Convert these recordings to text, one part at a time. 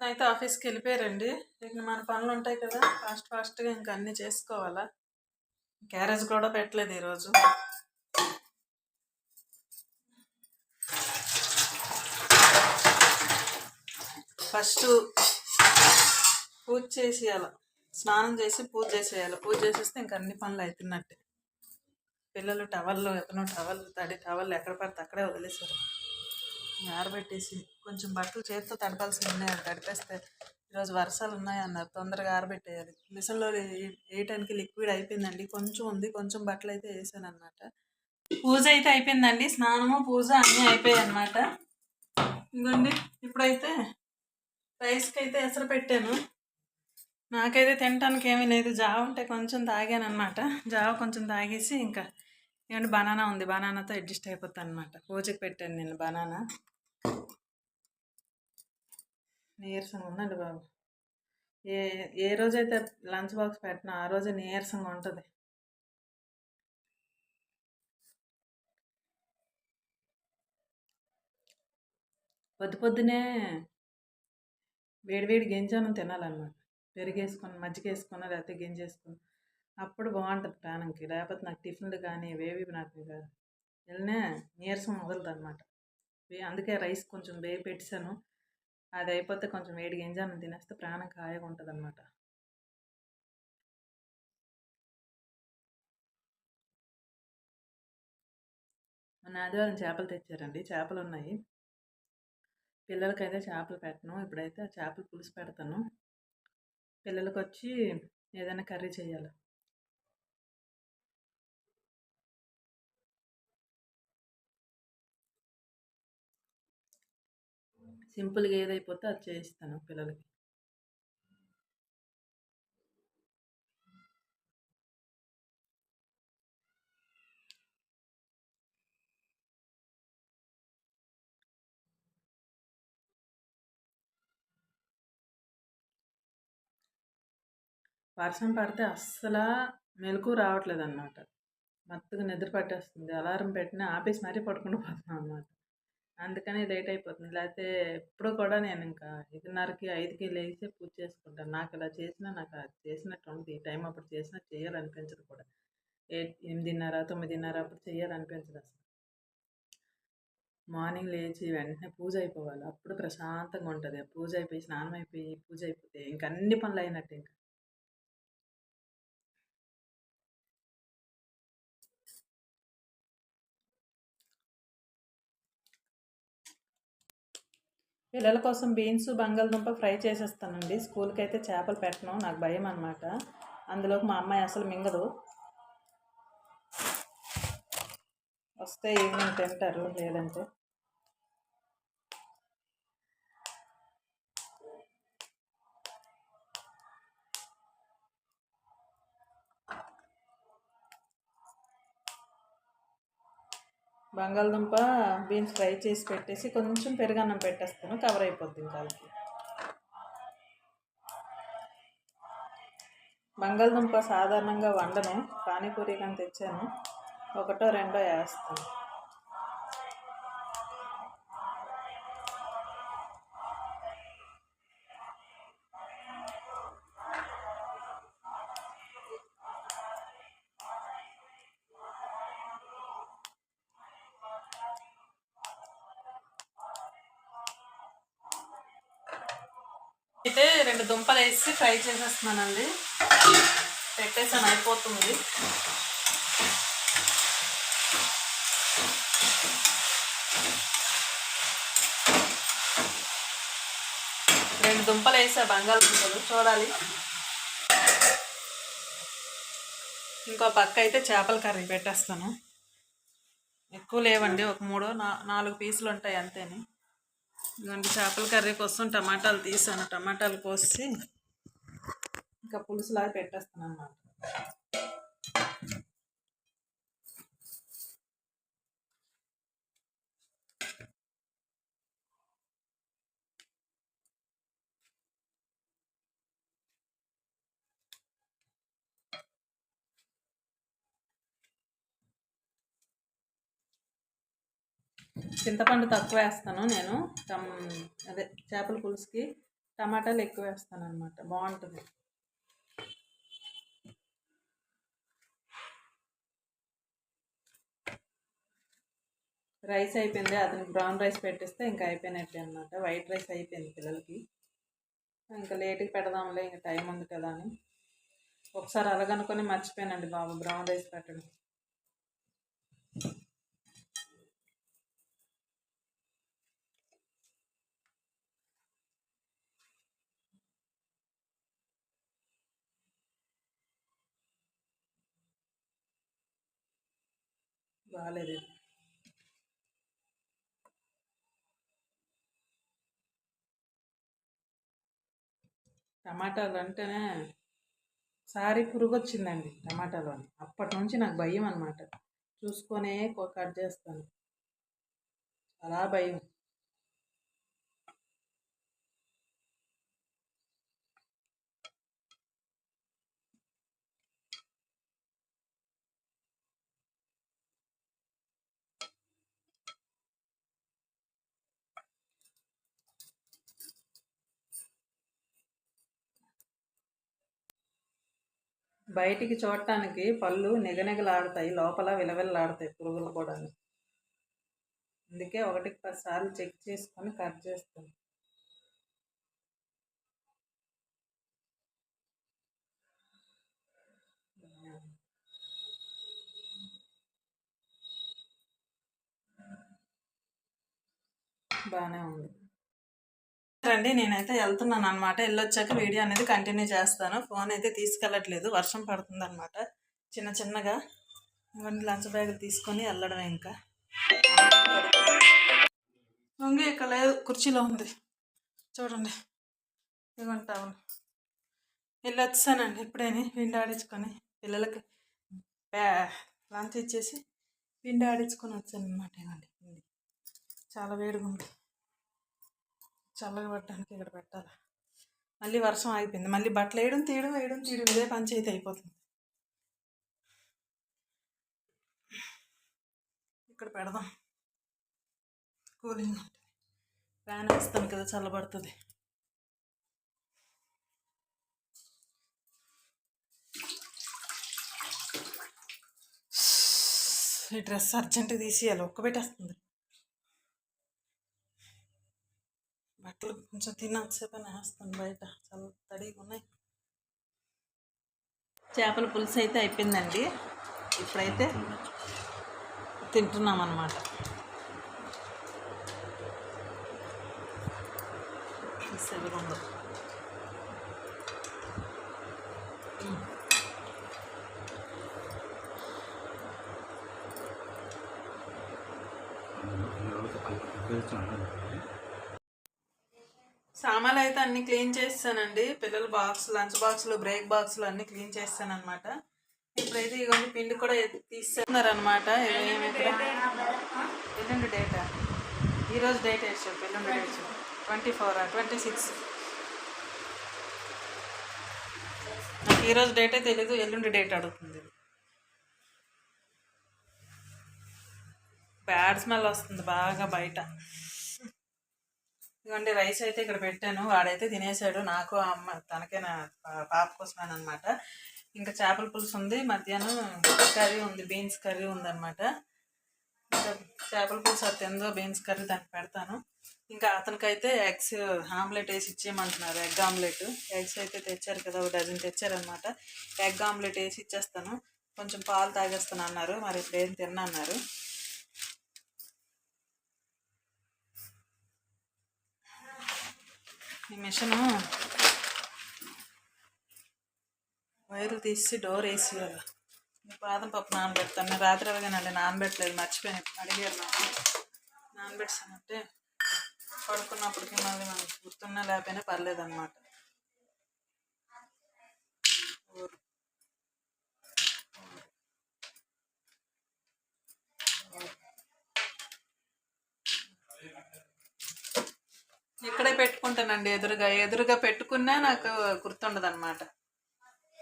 అయితే ఆఫీస్కి వెళ్ళిపోయారండి. ఇక మన పనులు ఉంటాయి కదా, ఫాస్ట్గా ఇంకా అన్నీ చేసుకోవాలా. క్యారేజ్ కూడా పెట్టలేదు ఈరోజు. ఫస్ట్ పూజ చేసేయాలి, స్నానం చేసి పూజ చేసేయాలి. పూజ చేసేస్తే ఇంక అన్ని పనులు అవుతున్నట్టే. పిల్లలు తడి టవల్ ఎక్కడ పడితే అక్కడే వదిలేశారు. ఆరబెట్టేసి కొంచెం బట్టలు చేతితో తడపాల్సి ఉన్నాయి, తడిపేస్తే ఈరోజు వర్షాలు ఉన్నాయన్నారు, తొందరగా ఆరబెట్టేయాలి. మిషన్లో వేయటానికి లిక్విడ్ అయిపోయిందండి, కొంచెం ఉంది, కొంచెం బట్టలు అయితే వేసాను అనమాట. పూజ అయితే అయిపోయిందండి, స్నానము పూజ అన్నీ అయిపోయాయి అనమాట. ఇదిగోండి ఇప్పుడైతే రైస్కి అయితే ఎసరు పెట్టాను. నాకైతే తినటానికి ఏమీ లేదు, జావ ఉంటే కొంచెం తాగాను అనమాట. జావ కొంచెం తాగేసి ఇంకా ఏమంటే బనానా ఉంది, బనానాతో అడ్జస్ట్ అయిపోతాను అనమాట. పూజకి పెట్టాను నేను బనానా. నీరసంగా ఉందండి బాబు. ఏ రోజైతే లంచ్ బాక్స్ పెట్టినా ఆ రోజే నీరసంగా ఉంటుంది. పొద్దునే వేడివేడి గింజానం తినాలన్నమాట. పెరిగేసుకొని మజ్జిగ వేసుకొని లేకపోతే గింజేసుకొని, అప్పుడు బాగుంటుంది ప్రాణంకి. లేకపోతే నాకు టిఫిన్లు కానీ వేవి నాకు వెళ్ళినా నీరసం వదలదు అనమాట. అందుకే రైస్ కొంచెం వేవి పెట్టాను, అది అయిపోతే కొంచెం వేడి గింజానం తినేస్తే ప్రాణం హాయిగా ఉంటుంది అనమాట. మొన్న ఆదివారం చేపలు తెచ్చారండి, చేపలు ఉన్నాయి. పిల్లలకైతే చేపలు పెట్టను, ఇప్పుడైతే చేపల పులుసు పెడతాను. పిల్లలకి వచ్చి ఏదైనా కర్రీ చేయాలి. సింపుల్గా ఏదైపోతే అది చేయిస్తాను పిల్లలకి. వర్షం పడితే అస్సలు మెలకు రావట్లేదు అనమాట. మత్తుగా నిద్ర పట్టేస్తుంది. అలారం పెట్టినా ఆపేసి మరీ పడుకుంటూ పోతున్నాను అనమాట. అందుకని లేట్ అయిపోతుంది. లేకపోతే ఎప్పుడు కూడా నేను ఇంకా 5:30కి 5కి లేచి పూజ చేసుకుంటాను. నాకు ఇలా చేసినా నాకు అది చేసినట్టు ఉంటుంది. ఈ టైం అప్పుడు చేసినా చేయాలనిపించదు కూడా. 8:30, 9:30 అప్పుడు చేయాలనిపించదు అసలు. మార్నింగ్ లేచి వెంటనే పూజ అయిపోవాలి, అప్పుడు ప్రశాంతంగా ఉంటుంది. పూజ అయిపోయి స్నానం అయిపోయి పూజ అయిపోతే ఇంక అన్ని పనులు అయినట్టు. ఇంకా పిల్లల కోసం బీన్స్ బంగాళదుంప ఫ్రై చేసేస్తానండి. స్కూల్కి అయితే చేపలు పెట్టను, నాకు భయం అనమాట. అందులోకి మా అమ్మాయి అసలు మింగదు. వస్తే ఈవినింగ్ తింటారు, లేదంటే బంగాళదుంప బీన్స్ ఫ్రై చేసి పెట్టేసి కొంచెం పెరుగన్నం పెట్టేస్తాను, కవర్ అయిపోద్ది ఇంకా. బంగాళదుంప సాధారణంగా వండను, పానీపూరి కానీ తెచ్చాను, ఒకటో రెండో వేస్తాను. అయితే 2 దుంపలు వేసి ఫ్రై చేసేస్తున్నానండి, పెట్టేసాను, అయిపోతుంది. రెండు దుంపలు వేసా, బంగాళదుంపలు చూడాలి. ఇంకో పక్క అయితే చేపల కర్రీ పెట్టేస్తాను. ఎక్కువ లేవండి, ఒక 3-4 పీసులు ఉంటాయి అంతేని. ఇలాంటి చేపల కర్రీ కోసం టమాటాలు తీసాను, టమాటాలు కోసి ఇంకా పులుసులాగా పెట్టేస్తాను అన్నమాట. చింతపండు తక్కువ వేస్తాను నేను, అదే చేపల పులుసుకి. టమాటాలు ఎక్కువ వేస్తాను అనమాట, బాగుంటుంది. రైస్ అయిపోయింది, అతనికి బ్రౌన్ రైస్ పెట్టిస్తే ఇంకా అయిపోయినట్టే అనమాట. వైట్ రైస్ అయిపోయింది పిల్లలకి. ఇంకా లేట్గా పెడదాంలే, ఇంకా టైం ఉంది కదా అని ఒకసారి అలాగనుకొని మర్చిపోయానండి బాబు బ్రౌన్ రైస్ పెట్టడం. బాగాలేదు. టమాటాలు అంటేనే సారీ పురుగు వచ్చిందండి టమాటాలో, అప్పటి నుంచి నాకు భయం అనమాట. చూసుకొనే కట్ చేస్తాను, చాలా భయం. బయటికి చూడటానికి పళ్ళు నిగనిగలాడతాయి, లోపల విలవిల్లాడతాయి పురుగులు కూడా. అందుకే 1-10 సార్లు చెక్ చేసుకొని కట్ చేస్తాను. బాగానే ఉంది రండి. నేనైతే వెళ్తున్నాను అనమాట. వెళ్ళొచ్చాక వీడియో అనేది కంటిన్యూ చేస్తాను. ఫోన్ అయితే తీసుకెళ్ళట్లేదు, వర్షం పడుతుంది అనమాట. చిన్న చిన్నగా ఇవన్నీ లంచ్ బ్యాగులు తీసుకొని వెళ్ళడమే. ఇంకా వంగి ఇక్కడ లేదు, కుర్చీలో ఉంది చూడండి. ఇవ్వండి టవల్. వెళ్ళి వచ్చానండి ఇప్పుడేని, పిండి ఆడించుకొని పిల్లలకి లంచ్ ఇచ్చేసి పిండి ఆడించుకొని వచ్చాను అనమాట. ఇవ్వండి పిండి చాలా వేడిగా ఉంది, చల్లగా పట్టడానికి ఇక్కడ పెట్టాలి. మళ్ళీ వర్షం ఆగిపోయింది, మళ్ళీ బట్టలు వేయడం తీయడం ఇదే పంచాయతీ అయిపోతుంది. ఇక్కడ పెడదాం, కూలింగ్ ఉంటుంది. ఫ్యాన్ వేస్తాను కదా, చల్లబడుతుంది. ఈ డ్రెస్ అర్జెంటుగా తీసేయాలి, ఒక్క పెట్టేస్తుంది. బట్టలు కొంచెం తిన్నంతసేపు వేస్తాను బయట, చాలా తడిగా ఉన్నాయి. చేపల పులుసు అయితే అయిపోయిందండి, ఇప్పుడైతే తింటున్నాం అన్నమాట. సెవెరుందో సామాన్లు అయితే అన్నీ క్లీన్ చేస్తానండి. పిల్లల బాక్స్, లంచ్ బాక్సులు, బ్రేక్ బాక్సులు అన్నీ క్లీన్ చేస్తాను అనమాట. ఇప్పుడైతే ఇవన్నీ పిండి కూడా తీస్తున్నారు అనమాట. ఎల్లుండి డేటా, ఈరోజు డేట్ వేసాడు, ఎల్లుండి డేట్ 24 26. నాకు ఈరోజు డేటే తెలీదు, ఎల్లుండి డేట్ అడుగుతుంది. బ్యాడ్ స్మెల్ వస్తుంది బాగా బయట. ఇదిగోండి రైస్ అయితే ఇక్కడ పెట్టాను, వాడైతే తినేసాడు. నాకు అమ్మ తనకే, నా పాప కోసమేనమాట. ఇంకా చేపల పులుసు ఉంది, మధ్యాహ్నం కర్రీ ఉంది, బీన్స్ కర్రీ ఉందన్నమాట. ఇంకా చేపల పులుసు అది తిందో, బీన్స్ కర్రీ దానికి పెడతాను. ఇంకా అతనికైతే ఎగ్స్ ఆమ్లెట్ వేసి ఇచ్చేయమంటున్నారు, ఎగ్ ఆమ్లెట్. ఎగ్స్ అయితే తెచ్చారు కదా, 1 డజన్ తెచ్చారనమాట. ఎగ్ ఆమ్లెట్ వేసి ఇచ్చేస్తాను. కొంచెం పాలు తాగేస్తాను అన్నారు, మరి ఇప్పుడు ఏం తిన్నన్నారు. ఈ మిషను వైర్లు తీసి డోర్ వేసేయాలి. బాదం పప్పు నానబెడతాను. నేను రాత్రి అలాగేనండి, నానబెట్టలేదు, మర్చిపోయాను. అడిగారు నాకు, నానబెట్టానంటే పడుకున్నప్పటికీ మళ్ళీ మనకి గుర్తున్నా లేకపోయినా పర్లేదు అనమాట. ఇక్కడే పెట్టుకుంటానండి, ఎదురుగా పెట్టుకున్నా నాకు గుర్తుండదు అనమాట,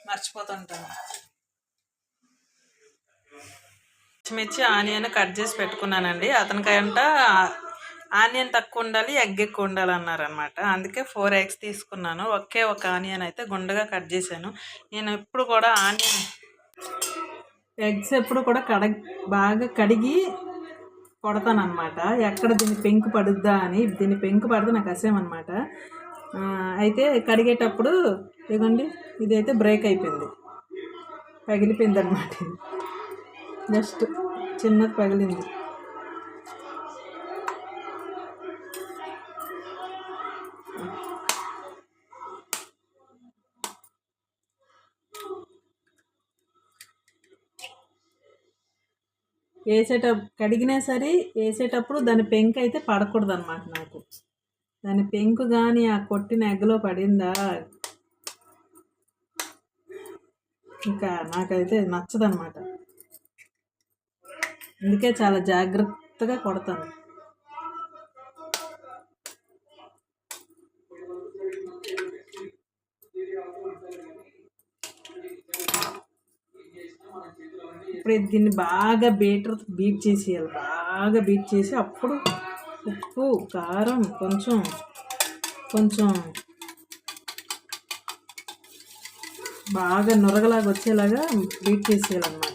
మర్చిపోతుంటాను. పచ్చిమిర్చి, ఆనియన్ కట్ చేసి పెట్టుకున్నానండి. అతనికంట ఆనియన్ తక్కువ ఉండాలి, ఎగ్ ఎక్కువ ఉండాలి అన్నారనమాట. అందుకే 4 ఎగ్స్ తీసుకున్నాను. ఒకే ఒక ఆనియన్ అయితే గుండగా కట్ చేశాను. నేను ఎప్పుడు కూడా ఎగ్స్ ఎప్పుడు కూడా బాగా కడిగి కొడతానమాట. ఎక్కడ దీన్ని పెంకు పడుద్దా అని. దీన్ని పెంకు పడితే నాకు అసేమన్నమాట. అయితే కడిగేటప్పుడు ఇదిగోండి, ఇదైతే బ్రేక్ అయిపోయింది, పగిలిపోయింది అనమాట. జస్ట్ చిన్నది పగిలింది. కడిగినా సరే వేసేటప్పుడు దాని పెంకు అయితే పడకూడదు అనమాట. నాకు దాని పెంకు కానీ ఆ కొట్టిన ఎగ్గలో పడిందా ఇంకా నాకైతే నచ్చదనమాట. అందుకే చాలా జాగ్రత్తగా కొడతాను. ఇప్పుడు దీన్ని బాగా బీట్ చేసేయాలి. బాగా బీట్ చేసి అప్పుడు ఉప్పు, కారం కొంచెం బాగా నురగలాగా వచ్చేలాగా బీట్ చేసేయాలన్నమాట.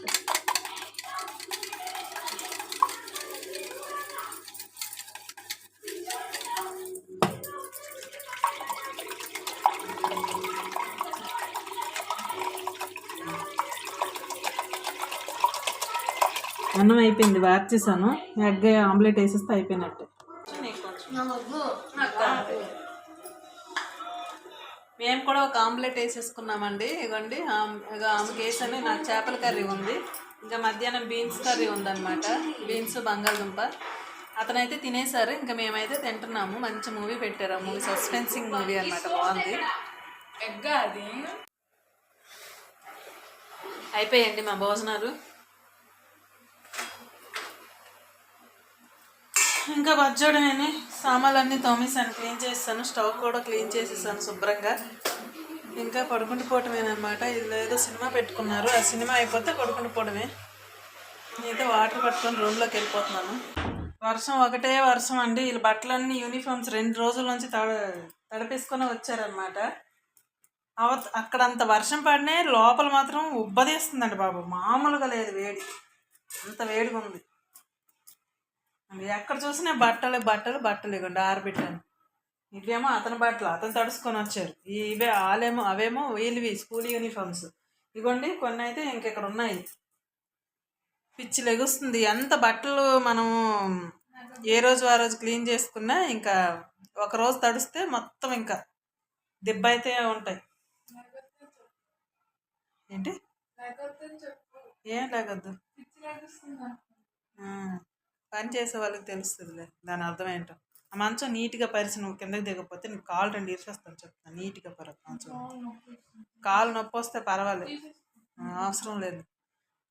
అన్నం అయిపోయింది, వార్చేసాను. ఎగ్ ఆమ్లెట్ వేసేస్తే అయిపోయినట్టు. మేము కూడా ఒక ఆమ్లెట్ వేసేసుకున్నామండి. ఇవ్వండి, ఆమెకి వేసాను. నాకు చేపల కర్రీ ఉంది, ఇంకా మధ్యాహ్నం బీన్స్ కర్రీ ఉందన్నమాట. బీన్స్ బంగాళదుంప. అతనైతే తినేసారు, ఇంకా మేమైతే తింటున్నాము. మంచి మూవీ పెట్టారు. ఆ మూవీ సస్పెన్సింగ్ మూవీ అనమాట, బాగుంది. ఎగ్గా అది. అయిపోయాయండి మా భోజనాలు. ఇంకా బజ్జోడమేని సామాన్లన్నీ తోమేసాను, క్లీన్ చేస్తాను. స్టవ్ కూడా క్లీన్ చేసేసాను శుభ్రంగా. ఇంకా పడుకుంటూ పోవటమేనమాట. ఇది ఏదో సినిమా పెట్టుకున్నారు, ఆ సినిమా అయిపోతే పడుకుంటూ పోవడమే. నేనైతే వాటర్ పట్టుకొని రూమ్లోకి వెళ్ళిపోతున్నాను. ఒకటే వర్షం అండి. వీళ్ళు బట్టలన్నీ యూనిఫామ్స్ 2 రోజుల నుంచి తడిపేసుకొని వచ్చారనమాట. అక్కడ అంత వర్షం పడినా లోపల మాత్రం ఉబ్బదీస్తుందండి బాబు, మామూలుగా లేదు వేడి, అంత వేడిగా ఉంది. ఎక్కడ చూసినా బట్టలు ఇవ్వండి ఆరబెట్టాను. ఇవేమో అతని బట్టలు, అతను తడుచుకొని వచ్చారు. అవేమో వీళ్ళవి స్కూల్ యూనిఫామ్స్. ఇవ్వండి, కొన్ని అయితే ఇంకెక్కడ ఉన్నాయి. పిచ్చి లెగుస్తుంది. ఎంత బట్టలు మనం ఏ రోజు ఆ రోజు క్లీన్ చేసుకున్నా ఇంకా ఒక రోజు తడిస్తే మొత్తం ఇంకా దెబ్బ అయితే ఉంటాయి. ఏంటి ఏం లేగద్దు, పని చేసే వాళ్ళకి తెలుస్తుందిలే దాని అర్థం ఏంటో. ఆ మంచం నీట్గా పరిచి నువ్వు కిందకి దిగకపోతే నీకు కాలు 2 ఇరిచేస్తాను చెప్తాను. నీట్గా మంచం, కాలు నొప్పి వస్తే పర్వాలేదు, అవసరం లేదు.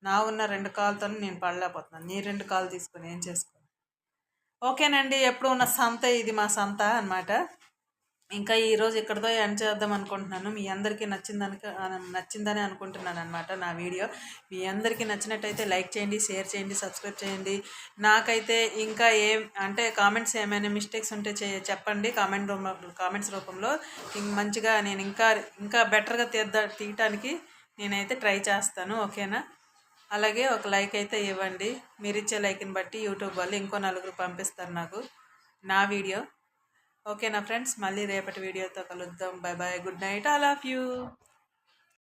నా ఉన్న 2 కాళ్ళతో నేను పడలేకపోతున్నాను, నీ 2 కాళ్ళు తీసుకొని ఏం చేసుకో. ఓకేనండి, ఎప్పుడు ఉన్న సంత ఇది, మా సంత అనమాట. ఇంకా ఈరోజు ఇక్కడితో ఎండ్ చేద్దాం అనుకుంటున్నాను. మీ అందరికీ నచ్చిందని అనుకుంటున్నాను అనమాట నా వీడియో. మీ అందరికీ నచ్చినట్టయితే లైక్ చేయండి, షేర్ చేయండి, సబ్స్క్రైబ్ చేయండి. నాకైతే ఇంకా కామెంట్స్ ఏమైనా మిస్టేక్స్ ఉంటే చెప్పండి కామెంట్స్ రూపంలో. మంచిగా నేను ఇంకా బెటర్గా తీయటానికి నేనైతే ట్రై చేస్తాను. ఓకేనా? అలాగే ఒక లైక్ అయితే ఇవ్వండి. మీరు ఇచ్చే లైక్ని బట్టి యూట్యూబ్ వాళ్ళు ఇంకో 4 పంపిస్తారు నాకు నా వీడియో. ఓకేనా ఫ్రెండ్స్, మళ్ళీ రేపటి వీడియోతో కలుద్దాం. Bye bye, good night, I love you.